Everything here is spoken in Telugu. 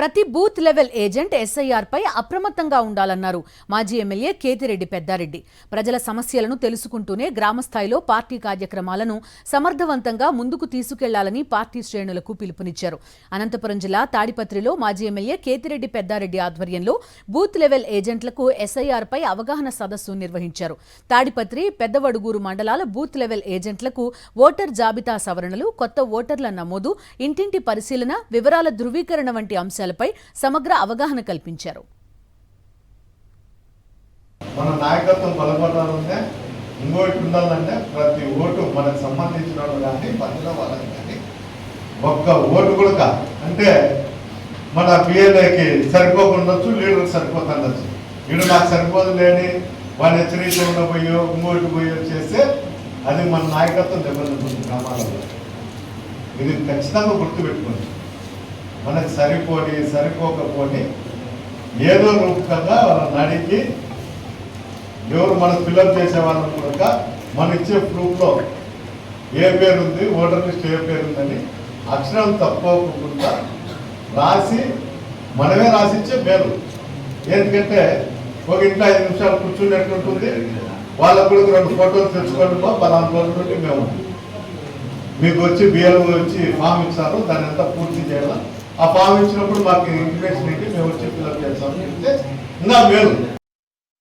ప్రతి బూత్ లెవెల్ ఏజెంట్ ఎస్ఐఆర్ పై అప్రమత్తంగా ఉండాలన్నారు మాజీ ఎమ్మెల్యే కేతిరెడ్డి పెద్దారెడ్డి. ప్రజల సమస్యలను తెలుసుకుంటూనే గ్రామస్థాయిలో పార్టీ కార్యక్రమాలను సమర్థవంతంగా ముందుకు తీసుకెళ్లాలని పార్టీ శ్రేణులకు పిలుపునిచ్చారు. అనంతపురం జిల్లా తాడిపత్రిలో మాజీ ఎమ్మెల్యే కేతిరెడ్డి పెద్దారెడ్డి ఆధ్వర్యంలో బూత్ లెవెల్ ఏజెంట్లకు ఎస్ఐఆర్ పై అవగాహన సదస్సు నిర్వహించారు. తాడిపత్రి, పెద్దవడుగూరు మండలాల బూత్ లెవెల్ ఏజెంట్లకు ఓటర్ జాబితా సవరణలు, కొత్త ఓటర్ల నమోదు, ఇంటింటి పరిశీలన, వివరాల ధృవీకరణ వంటి అంశాలపై సమగ్ర అవగాహన కల్పించారు. మన నాయకత్వం బలపడాలంటే ఇంకోటి ఉండాలంటే ప్రతి ఓటు మనకు సంబంధించిన వాళ్ళు కానీ పనిలో వాళ్ళకి కానీ ఒక్క ఓటు కూడా కాదు. అంటే మన పిఎల్ఏకి సరిపోకుండొచ్చు, లీడర్కి సరిపోతుండొచ్చు. వీడు నాకు సరిపోదు లేని వాడిని హెచ్చరికకుండా పోయో ఇంకోటి పోయో చేస్తే అది మన నాయకత్వం దెబ్బతింటుంది గ్రామాలలో. ఇది ఖచ్చితంగా గుర్తుపెట్టుకోండి. మనకు సరిపోకపోని ఏదో రూపకంగా వాళ్ళని అడిగి ఎవరు మన ఫిల్అప్ చేసే వాళ్ళని కూడా మన ఇచ్చే ప్రూఫ్లో ఏ పేరు ఉంది, ఓటర్ లిస్ట్ ఏ పేరు ఉందని అక్షరం తప్పకుండా రాసి మనమే రాసిచ్చే పేరు. ఎందుకంటే ఒక ఇంట్లో 5 నిమిషాలు కూర్చున్నట్టుంటుంది. వాళ్ళకు కూడా 2 ఫోటోలు తెచ్చుకోండి, పలానా రోజు నుండి మేము మీకు వచ్చి బిఎల్ఓ వచ్చి ఫామ్ ఇచ్చారు, దాన్ని అంతా పూర్తి చేయాలి. ఆ ఫామ్ ఇచ్చినప్పుడు మాకు ఇంటిమేషన్ ఏంటి, మేము వచ్చి ఫిల్అప్ చేస్తామని చెప్తే ఇంకా మేలు.